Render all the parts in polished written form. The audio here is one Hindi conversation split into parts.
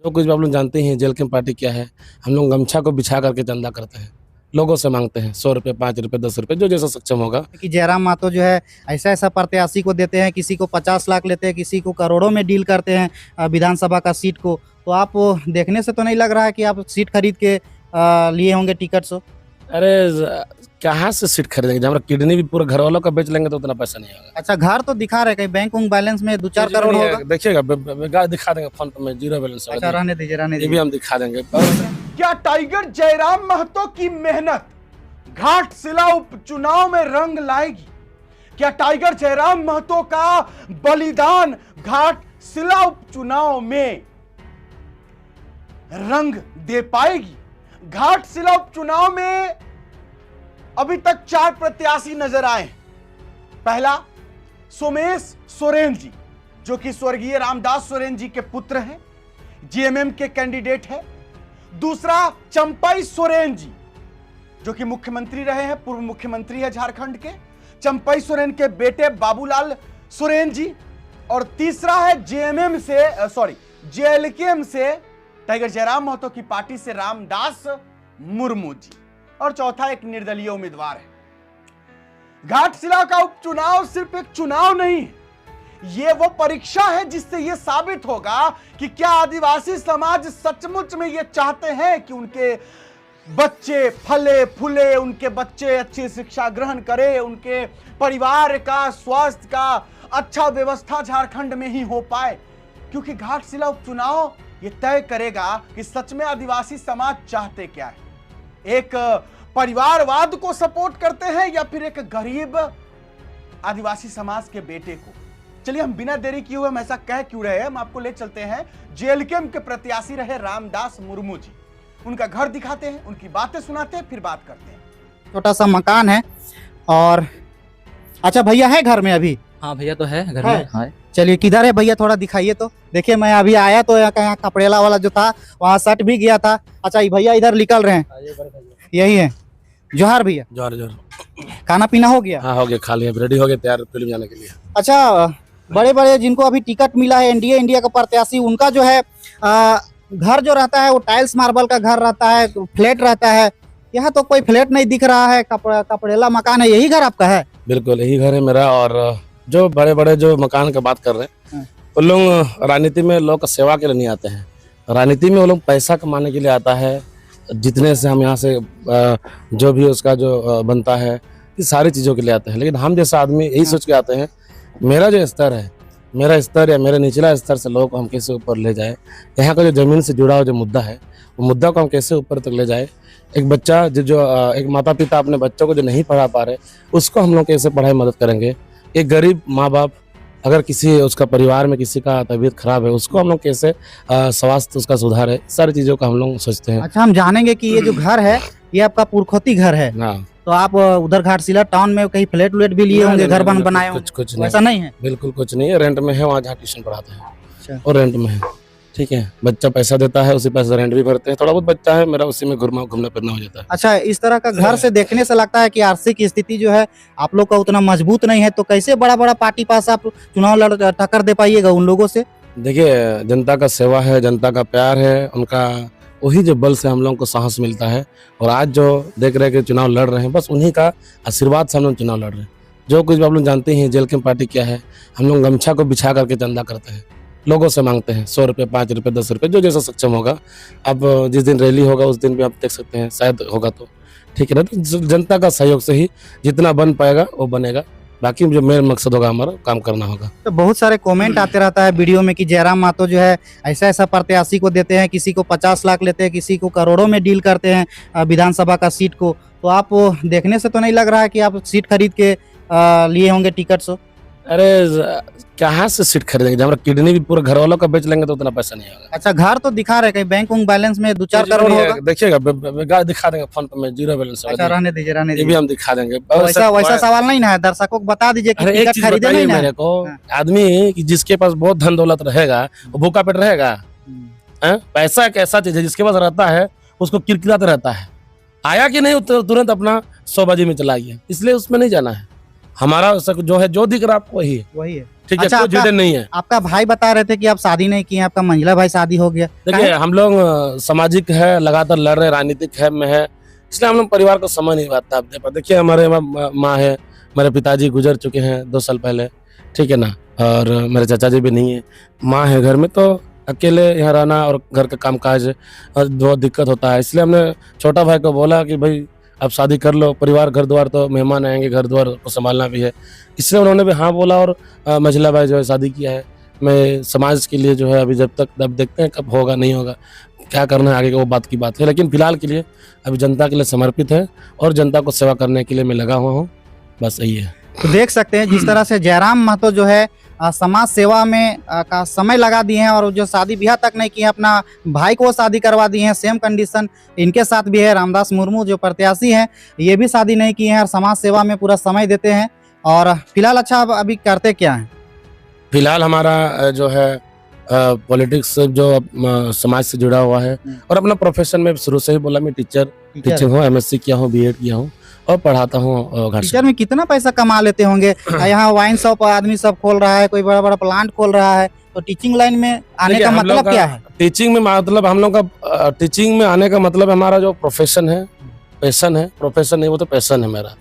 जो कुछ भी आप लोग जानते ही हैं जेल कैंप पार्टी क्या है। हम लोग गमछा को बिछा करके चंदा करते हैं, लोगों से मांगते हैं 100 रुपये, 5 रुपये, 10 रुपये, जो जैसा सक्षम होगा। कि जयराम मातो जो है ऐसा ऐसा प्रत्याशी को देते हैं, किसी को 50 लाख लेते हैं, किसी को करोड़ों में डील करते हैं विधानसभा का सीट को। तो आप देखने से तो नहीं लग रहा है कि आप सीट खरीद के लिए होंगे टिकट सो। अरे कहाँ से सीट खरीदेंगे, जब हमारा किडनी भी पूरा घर वालों का बेच लेंगे तो उतना पैसा नहीं होगा। अच्छा, घर तो दिखा रहे कहीं बैंक उंग बैलेंस में 2-4 करोड़ होगा। देखिएगा, दिखा देंगे फोन पे में 0 बैलेंस अच्छा, रहने दीजिए रहने ये भी दीजिए। हम दिखा देंगे। क्या टाइगर जयराम महतो की मेहनत घाटशिला उपचुनाव में रंग लाएगी? क्या टाइगर जयराम महतो का बलिदान घाटशिला उपचुनाव में रंग दे पाएगी? घाटशिला उपचुनाव में अभी तक 4 प्रत्याशी नजर आए हैं। पहला सोमेश सोरेन जी, जो कि स्वर्गीय रामदास सोरेन जी के पुत्र हैं, जीएमएम के कैंडिडेट है। दूसरा चंपई सोरेन जी, जो कि मुख्यमंत्री रहे हैं, पूर्व मुख्यमंत्री है झारखंड के, चंपई सोरेन के बेटे बाबूलाल सोरेन जी। और तीसरा है जेएलकेएम से टाइगर जयराम महतो की पार्टी से रामदास मुर्मू जी। और चौथा एक निर्दलीय उम्मीदवार है। घाटशिला का उपचुनाव सिर्फ एक चुनाव नहीं है, यह वो परीक्षा है जिससे यह साबित होगा कि क्या आदिवासी समाज सचमुच में यह चाहते हैं कि उनके बच्चे फले फूले, उनके बच्चे अच्छी शिक्षा ग्रहण करें, उनके परिवार का स्वास्थ्य का अच्छा व्यवस्था झारखंड में ही हो पाए। क्योंकि घाटशिला उपचुनाव यह तय करेगा कि सच में आदिवासी समाज चाहते क्या है। एक परिवारवाद को सपोर्ट करते हैं या फिर एक गरीब आदिवासी समाज के बेटे को। चलिए, हम बिना देरी किए हुए हम ऐसा कह क्यों रहे हैं, हम आपको ले चलते हैं जेएलकेएम के प्रत्याशी रहे रामदास मुर्मू जी। उनका घर दिखाते हैं, उनकी बातें सुनाते हैं, फिर बात करते हैं। छोटा सा मकान है। और अच्छा, भैया है घर में अभी? हाँ भैया तो है घर में। हाँ चलिए, किधर है भैया, थोड़ा दिखाइए तो। देखिए, मैं अभी आया तो यहाँ कपड़ेला वाला जो था वहाँ सट भी गया था। अच्छा, ये भैया इधर निकल रहे हैं, यही है। जोहार भैया। जोहार। खाना पीना हो गया? हाँ हो गया, खा लिया, रेडी हो गया, तैयार फिल्म जाने के लिए। अच्छा, बड़े बड़े जिनको अभी टिकट मिला है एनडीए इंडिया का प्रत्याशी, उनका जो है घर जो रहता है वो टाइल्स मार्बल का घर रहता है, फ्लैट रहता है। यहाँ तो कोई फ्लैट नहीं दिख रहा है, कपड़ेला मकान है। यही घर आपका है? बिल्कुल यही घर है मेरा। और जो बड़े बड़े जो मकान का बात कर रहे हैं, वो लोग राजनीति में लोग का सेवा के लिए नहीं आते हैं। राजनीति में वो लोग पैसा कमाने के लिए आता है। जितने से हम यहाँ से जो भी उसका जो बनता है, ये सारी चीज़ों के लिए आते हैं। लेकिन हम जैसा आदमी यही सोच के आते हैं, मेरा जो स्तर है, मेरा स्तर या मेरे निचला स्तर से लोग को हम कैसे ऊपर ले जाए। यहाँ का जो ज़मीन से जुड़ा हुआ जो मुद्दा है, वो मुद्दा को हम कैसे ऊपर तक ले जाए। एक बच्चा जो एक माता पिता अपने बच्चों को जो नहीं पढ़ा पा रहे, उसको हम लोग कैसे पढ़ाई मदद करेंगे। एक गरीब माँ बाप, अगर किसी उसका परिवार में किसी का तबीयत खराब है, उसको हम लोग कैसे स्वास्थ्य उसका सुधार है, सारी चीज़ों का हम लोग सोचते हैं। अच्छा, हम जानेंगे कि ये जो घर है ये आपका पुरखोती घर है। हाँ। तो आप उधर घाटशिला टाउन में कहीं फ्लैट व्लेट भी लिए होंगे, घर बनाए होंगे? कुछ ऐसा नहीं है? बिल्कुल कुछ नहीं है, रेंट में है, वहाँ जहाँ ट्यूशन पढ़ाते हैं। अच्छा। और रेंट में है, ठीक है। बच्चा पैसा देता है, उसी पैसे रेंट भी भरते हैं। थोड़ा बहुत बच्चा है मेरा, उसी में घूमना फिरना हो जाता है। अच्छा, इस तरह का घर से देखने से लगता है कि आर्थिक स्थिति जो है आप लोग का उतना मजबूत नहीं है। तो कैसे बड़ा बड़ा पार्टी पास आप चुनाव टक्कर दे पाइएगा उन लोगों से? देखिए, जनता का सेवा है, जनता का प्यार है, उनका वही जो बल से हम लोगों को साहस मिलता है। और आज जो देख रहे हैं कि चुनाव लड़ रहे हैं, बस उन्हीं का आशीर्वाद से हम लोग चुनाव लड़ रहे हैं। जो कुछ भी आप लोग जानते हैं जेल कैंप पार्टी क्या है। हम लोग गमछा को बिछा करके चंदा करते हैं, लोगों से मांगते हैं 100 रुपये, 5 रुपये, 10 रुपये, जो जैसा सक्षम होगा। अब जिस दिन रैली होगा उस दिन भी आप देख सकते हैं, शायद होगा तो ठीक है ना। तो जनता का सहयोग से ही जितना बन पाएगा वो बनेगा। बाकी जो मेन मकसद होगा हमारा, काम करना होगा। तो बहुत सारे कमेंट आते रहता है वीडियो में कि जयराम मातो जो है ऐसा ऐसा प्रत्याशी को देते हैं, किसी को 50 लाख लेते हैं, किसी को करोड़ों में डील करते हैं विधानसभा का सीट को। तो आप देखने से तो नहीं लग रहा है कि आप सीट खरीद के लिए होंगे टिकट सो। अरे कहाँ से सीट खरीदेंगे, जब हमारा किडनी भी पूरा घर वालों का बेच लेंगे तो उतना पैसा नहीं होगा। अच्छा, घर तो दिखा रहे कहीं बैंक उंग बैलेंस में 2-4 करोड़ होगा। देखिएगा, दिखा देंगे फोन पे में 0 बैलेंस। अच्छा, रहने दीजिए रहने ये भी दीजिए। हम दिखा देंगे। वैसा सवाल नहीं ना है, दर्शकों को बता दीजिए कि अरे एक टिकट चीज खरीदे बताइए नहीं ना। मेरे को, आदमी कि जिसके पास बहुत धन दौलत रहेगा वो भूखा पेट रहेगा? पैसा एक ऐसा चीज है जिसके पास रहता है उसको किरकिराता रहता है। आया कि नहीं तुरंत अपना 100 बाजी में चला गया, इसलिए उसमें नहीं जाना है। हमारा जो है, जो दिख रहा है आपको वही है, वही है। ठीक है, अच्छा, कोई जिद नहीं है। आपका भाई बता रहे थे कि आप शादी नहीं किए, आपका मंझला भाई शादी हो गया। देखिए हम लोग सामाजिक है, लगातार लड़ रहे, राजनीतिक है में है, इसलिए हम लोग परिवार को समय नहीं पाता। आप देखिए हमारे माँ है, मेरे पिताजी गुजर चुके हैं 2 साल पहले, ठीक है ना, और मेरे चाचा जी भी नहीं है, माँ है घर में, तो अकेले यहाँ रहना और घर का कामकाज बहुत दिक्कत होता है। इसलिए हमने छोटा भाई को बोला कि भाई अब शादी कर लो, परिवार घर द्वार तो मेहमान आएंगे, घर द्वार को संभालना भी है, इसलिए उन्होंने भी हाँ बोला। और मंझला भाई जो है शादी किया है। मैं समाज के लिए जो है अभी जब देखते हैं कब होगा नहीं होगा, क्या करना है आगे का वो बात की बात है, लेकिन फिलहाल के लिए अभी जनता के लिए समर्पित है और जनता को सेवा करने के लिए मैं लगा हुआ हूँ, बस यही है। तो देख सकते हैं जिस तरह से जयराम महतो जो है समाज सेवा में का समय लगा दिए हैं, और जो शादी ब्याह तक नहीं किए, अपना भाई को शादी करवा दिए हैं। सेम कंडीशन इनके साथ भी है। रामदास मुर्मू जो प्रत्याशी हैं, ये भी शादी नहीं किए हैं और समाज सेवा में पूरा समय देते हैं। और फिलहाल अच्छा अभी करते क्या हैं? फिलहाल हमारा जो है पॉलिटिक्स जो समाज से जुड़ा हुआ है, और अपना प्रोफेशन में शुरू से ही बोला मैं टीचर हूँ, MSc किया हूँ, B.Ed किया हूँ और पढ़ाता हूँ घर से। टीचर में कितना पैसा कमा लेते होंगे? यहाँ वाइन शॉप आदमी सब खोल रहा है, कोई बड़ा बड़ा प्लांट खोल रहा है, तो टीचिंग लाइन में आने का मतलब क्या है? टीचिंग में मतलब हम लोग का टीचिंग में आने का मतलब हमारा जो प्रोफेशन है, पैशन है, प्रोफेशन नहीं वो तो पैशन है मेरा,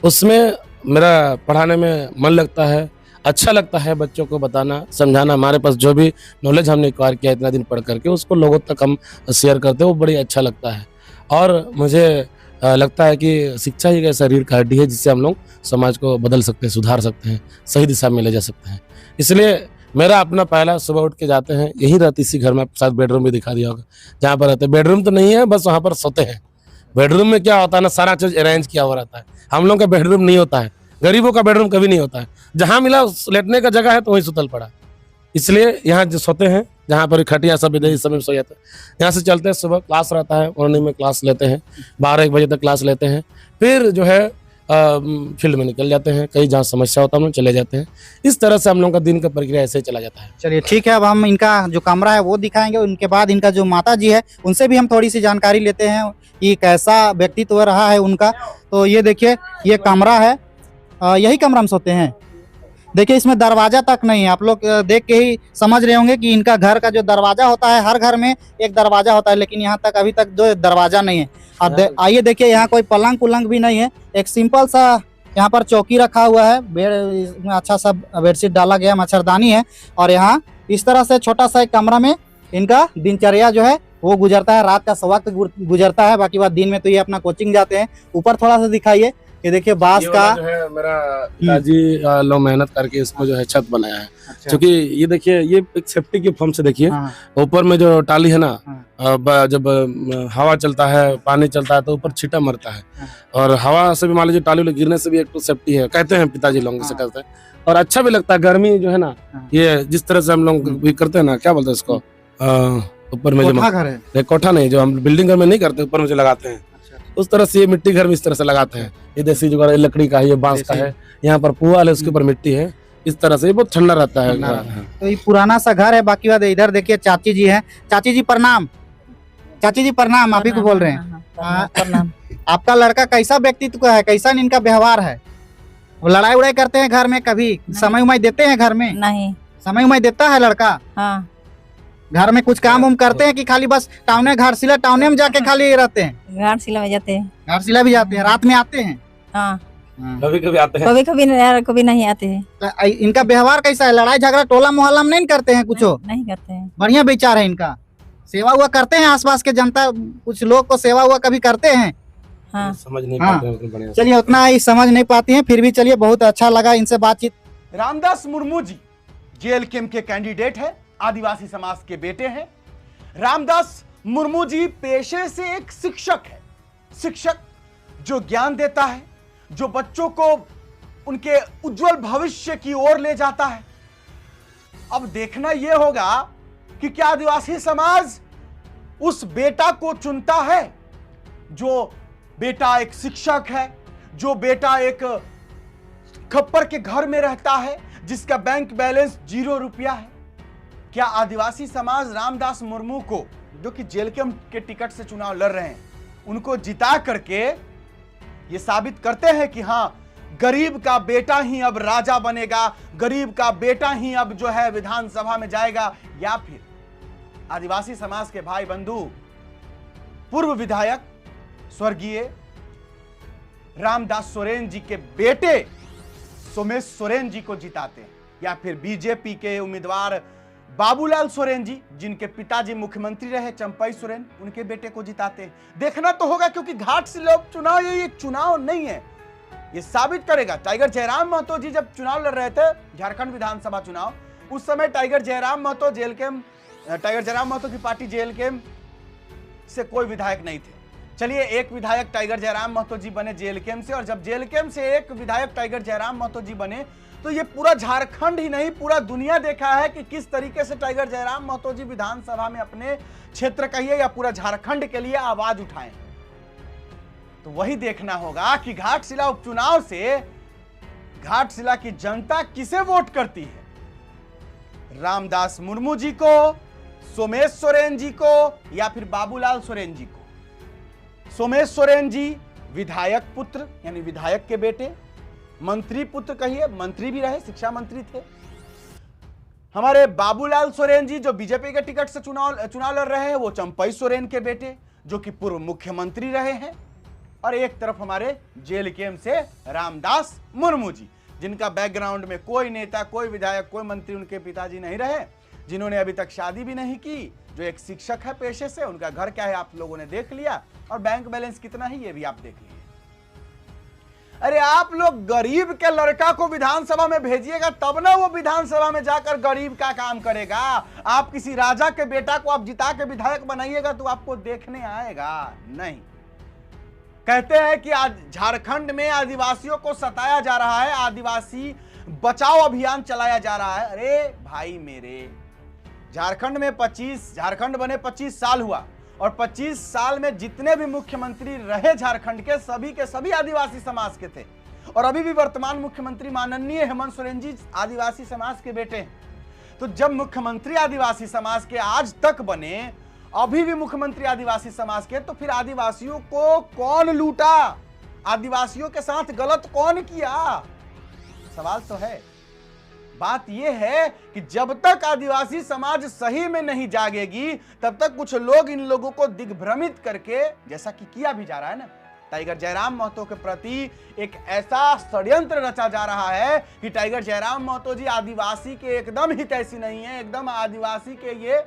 उसमें मेरा पढ़ाने में मन लगता है, अच्छा लगता है बच्चों को बताना समझाना। हमारे पास जो भी नॉलेज हमने एक्वायर किया इतना दिन पढ़ करके, उसको लोगों तक हम शेयर करते हैं, वो बड़ी अच्छा लगता है। और मुझे लगता है कि शिक्षा ही एक शरीर का हड्डी है जिससे हम लोग समाज को बदल सकते हैं, सुधार सकते हैं, सही दिशा में ले जा सकते हैं। इसलिए मेरा अपना पहला सुबह उठ के जाते हैं, यही रहती इसी घर में, शायद बेडरूम भी दिखा दिया होगा जहाँ पर रहते हैं। बेडरूम तो नहीं है, बस वहाँ पर सोते हैं। बेडरूम में क्या होता है ना, सारा चीज अरेंज किया हुआ रहता है। हम लोग का बेडरूम नहीं होता है, गरीबों का बेडरूम कभी नहीं होता है। जहाँ मिला लेटने का जगह है तो वहीं सुतल पड़ा, इसलिए यहाँ जो सोते हैं, जहाँ पर खटिया सब इधर इस समय सो जाते हैं। यहाँ से चलते हैं, सुबह क्लास रहता है, मॉर्निंग में क्लास लेते हैं, 12-1 बजे तक क्लास लेते हैं, फिर जो है फील्ड में निकल जाते हैं, कहीं जहाँ समस्या होता है हम लोग चले जाते हैं। इस तरह से हम लोग का दिन का प्रक्रिया ऐसे चला जाता है। चलिए ठीक है, अब हम इनका जो कमरा है वो दिखाएंगे, उनके बाद इनका जो माता जी है उनसे भी हम थोड़ी सी जानकारी लेते हैं कि कैसा व्यक्तित्व रहा है उनका। तो ये देखिए, ये कमरा है, यही कमरा में सोते हैं। देखिए इसमें दरवाजा तक नहीं है, आप लोग देख के ही समझ रहे होंगे कि इनका घर का जो दरवाजा होता है, हर घर में एक दरवाजा होता है, लेकिन यहाँ तक अभी तक जो दरवाजा नहीं है। आइए देखिए, यहाँ कोई पलंग पुलंग भी नहीं है, एक सिंपल सा यहाँ पर चौकी रखा हुआ है, बेड में अच्छा सा बेडशीट डाला गया, मच्छरदानी है, और यहाँ इस तरह से छोटा सा एक कमरा में इनका दिनचर्या जो है वो गुजरता है। रात का वक्त गुजरता है, बाकी बात दिन में तो ये अपना कोचिंग जाते हैं। ऊपर थोड़ा सा दिखाइए, ये देखिए बांस का जो है मेरा पिताजी लोग मेहनत करके इसको जो है छत बनाया है। अच्छा। क्योंकि ये देखिए, ये एक सेफ्टी की फॉर्म से देखिए, हाँ। ऊपर में जो टाली है ना, हाँ। जब हवा चलता है, पानी चलता है तो ऊपर छींटा मरता है, और हवा से भी मान लीजिए टाली गिरने से भी एक तो सेफ्टी है, कहते हैं पिताजी लोग से करते हैं, और अच्छा भी लगता है। गर्मी जो है ना, ये जिस तरह से हम लोग भी करते हैं ना, क्या बोलते हैं इसको, ऊपर में जो घर है, कोठा नहीं, जो हम बिल्डिंग घर में नहीं करते, ऊपर में जो लगाते हैं, उस तरह से ये मिट्टी घर में इस तरह से लगाते हैं। ये देसी जुगाड़, लकड़ी का है, ये बांस का है, यहाँ पर पुआल है, उसके ऊपर मिट्टी है, इस तरह से ये बहुत ठंडा रहता है। तो ये पुराना सा घर है। बाकी बात इधर देखिए, चाची जी हैं। चाची जी प्रणाम। चाची जी प्रणाम, आप ही को बोल रहे हैं। प्रणाम। आपका लड़का कैसा व्यक्तित्व का है, कैसा इनका व्यवहार है? वो लड़ाई उड़ाई करते हैं घर में, कभी समय उमय देते हैं घर में? नहीं। समय उमय देता है लड़का? हाँ। घर में कुछ काम उम करते हैं कि खाली बस टाउने घाटशिला टाउने में जाके खाली रहते हैं? घाटशिला में जाते हैं। घाटशिला भी जाते हैं, रात में आते हैं? हाँ। कभी कभी आते हैं, कभी नहीं आते हैं। तो इनका व्यवहार कैसा है? लड़ाई झगड़ा टोला मोहल्ला में नहीं करते हैं कुछ? नहीं करते हैं। बढ़िया विचार है इनका। सेवा हुआ करते हैं, आसपास के जनता कुछ लोग को सेवा हुआ कभी करते हैं? हाँ। समझ नहीं हाँ। पाते हैं बढ़िया से। चलिए, उतना ही समझ नहीं पाती हैं, फिर भी चलिए बहुत अच्छा लगा इनसे बातचीत। रामदास मुर्मू जी जेएलकेएम के कैंडिडेट है, आदिवासी समाज के बेटे हैं। रामदास मुर्मू जी पेशे से एक शिक्षक है, शिक्षक जो ज्ञान देता है, जो बच्चों को उनके उज्जवल भविष्य की ओर ले जाता है। अब देखना यह होगा कि क्या आदिवासी समाज उस बेटा को चुनता है, जो बेटा एक शिक्षक है, जो बेटा एक खप्पर के घर में रहता है, जिसका बैंक बैलेंस 0 रुपया है। क्या आदिवासी समाज रामदास मुर्मू को, जो कि जेएलकेएम के टिकट से चुनाव लड़ रहे हैं, उनको जिता करके ये साबित करते हैं कि हां गरीब का बेटा ही अब राजा बनेगा, गरीब का बेटा ही अब जो है विधानसभा में जाएगा, या फिर आदिवासी समाज के भाई बंधु पूर्व विधायक स्वर्गीय रामदास सोरेन जी के बेटे सोमेश सोरेन जी को जिताते हैं, या फिर बीजेपी के उम्मीदवार बाबूलाल सोरेन जी जिनके पिताजी मुख्यमंत्री रहे चंपई सोरेन, उनके बेटे को जिताते हैं। देखना तो होगा, क्योंकि घाटशिला उपचुनाव ये एक चुनाव नहीं है, ये साबित करेगा। टाइगर जयराम महतो जी जब चुनाव लड़ रहे थे, झारखंड विधानसभा चुनाव, उस समय टाइगर जयराम महतो की पार्टी जेएलके से कोई विधायक नहीं थे। चलिए, एक विधायक टाइगर जयराम महतो जी बने जेएलके से, और जब जेएलके से एक विधायक टाइगर जयराम महतो जी बने तो ये पूरा झारखंड ही नहीं पूरा दुनिया देखा है कि किस तरीके से टाइगर जयराम महतो जी विधानसभा में अपने क्षेत्र कहिए या पूरा झारखंड के लिए आवाज उठाएं। तो वही देखना होगा कि घाटशिला उपचुनाव से घाटशिला की जनता किसे वोट करती है, रामदास मुर्मू जी को, सोमेश सोरेन जी को, या फिर बाबूलाल सोरेन जी को। सोमेश सोरेन जी विधायक पुत्र यानी विधायक के बेटे, मंत्री पुत्र कहिए, मंत्री भी रहे, शिक्षा मंत्री थे। हमारे बाबूलाल सोरेन जी जो बीजेपी के टिकट से चुनाव लड़ रहे हैं, वो चंपई सोरेन के बेटे जो कि पूर्व मुख्यमंत्री रहे हैं। और एक तरफ हमारे जेएलके से रामदास मुर्मू जी, जिनका बैकग्राउंड में कोई नेता, कोई विधायक, कोई मंत्री उनके पिताजी नहीं रहे, जिन्होंने अभी तक शादी भी नहीं की, जो एक शिक्षक है पेशे से। उनका घर क्या है आप लोगों ने देख लिया, और बैंक बैलेंस कितना है ये भी आप देख लीजिए। अरे आप लोग गरीब के लड़का को विधानसभा में भेजिएगा, तब ना वो विधानसभा में जाकर गरीब का काम करेगा। आप किसी राजा के बेटा को आप जिता के विधायक बनाइएगा तो आपको देखने आएगा नहीं। कहते हैं कि आज झारखंड में आदिवासियों को सताया जा रहा है, आदिवासी बचाओ अभियान चलाया जा रहा है। अरे भाई मेरे, झारखंड बने 25 साल हुआ, और 25 साल में जितने भी मुख्यमंत्री रहे झारखंड के सभी आदिवासी समाज के थे। और अभी भी वर्तमान मुख्यमंत्री माननीय हेमंत सोरेन जी आदिवासी समाज के बेटे हैं। तो जब मुख्यमंत्री आदिवासी समाज के आज तक बने, अभी भी मुख्यमंत्री आदिवासी समाज के, तो फिर आदिवासियों को कौन लूटा, आदिवासियों के साथ गलत कौन किया, सवाल तो है। बात यह है कि जब तक आदिवासी समाज सही में नहीं जागेगी, तब तक कुछ लोग इन लोगों को दिग्भ्रमित करके, जैसा कि किया भी जा रहा है ना, टाइगर जयराम महतो के प्रति एक ऐसा षड्यंत्र रचा जा रहा है कि टाइगर जयराम महतो जी आदिवासी के एकदम हितैषी नहीं है, एकदम आदिवासी के ये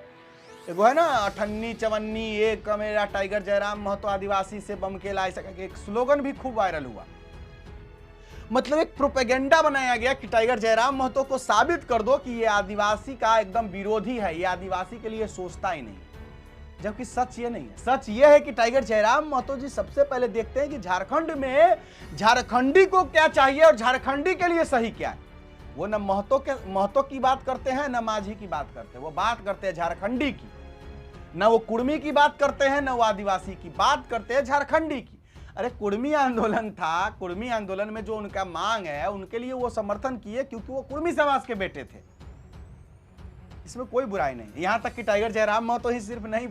एगो है ना, अठन्नी चवन्नी एक मेरा टाइगर जयराम महतो आदिवासी से बम के ला, ऐसा एक स्लोगन भी खूब वायरल हुआ। मतलब एक प्रोपेगेंडा बनाया गया कि टाइगर जयराम महतो को साबित कर दो कि ये आदिवासी का एकदम विरोधी है, ये आदिवासी के लिए सोचता ही नहीं। जबकि सच ये नहीं है। सच ये है कि टाइगर जयराम महतो जी सबसे पहले देखते हैं कि झारखंड में झारखंडी को क्या चाहिए और झारखंडी के लिए सही क्या है। वो न महतो की बात करते हैं, न माझी की बात करते हैं, वो बात करते हैं झारखंडी की। न वो कुर्मी की बात करते हैं, न वो आदिवासी की बात करते हैं, झारखंडी की। अरे कुर्मी आंदोलन था, कुर्मी आंदोलन में जो उनका मांग है उनके लिए वो समर्थन किए क्योंकि वो कुर्मी समाज के बेटे थे। इसमें कोई बुराई नहीं। यहां तक कि टाइगर जयराम महतो ही सिर्फ नहीं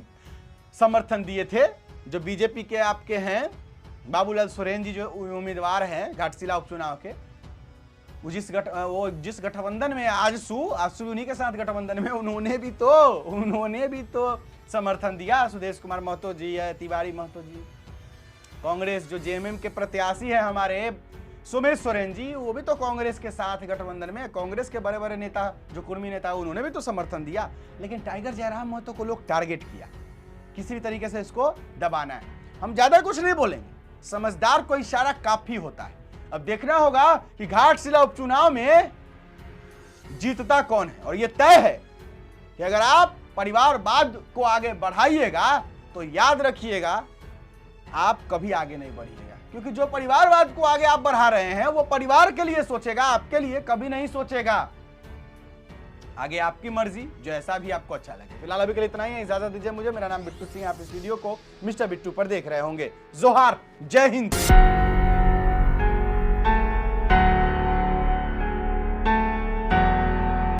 समर्थन दिए थे, जो बीजेपी के आपके हैं बाबूलाल सोरेन जी जो उम्मीदवार हैं घाटशिला उपचुनाव के, वो जिस गठबंधन में आजसू उन्हीं के साथ गठबंधन में उन्होंने भी तो समर्थन दिया। सुदेश कुमार महतो जी है, तिवारी महतो जी, कांग्रेस जो जेएमएम के प्रत्याशी है हमारे सोमेश सोरेन जी, वो भी तो कांग्रेस के साथ गठबंधन में। कांग्रेस के बड़े बड़े नेता जो कुर्मी नेता उन्होंने भी तो समर्थन दिया। लेकिन टाइगर जयराम महतो को लोग टारगेट किया, किसी भी तरीके से इसको दबाना है। हम ज्यादा कुछ नहीं बोलेंगे, समझदार को इशारा काफी होता है। अब देखना होगा कि घाटशिला उपचुनाव में जीतता कौन है। और यह तय है कि अगर आप परिवारवाद को आगे बढ़ाइएगा तो याद रखिएगा आप कभी आगे नहीं बढ़िएगा, क्योंकि जो परिवारवाद को आगे आप बढ़ा रहे हैं वो परिवार के लिए सोचेगा, आपके लिए कभी नहीं सोचेगा। आगे आपकी मर्जी, जो ऐसा भी आपको अच्छा लगे। फिलहाल अभी के लिए इतना ही है, इजाजत दीजिए मुझे। मेरा नाम बिट्टू सिंह, आप इस वीडियो को मिस्टर बिट्टू पर देख रहे होंगे। जोहार, जय हिंद।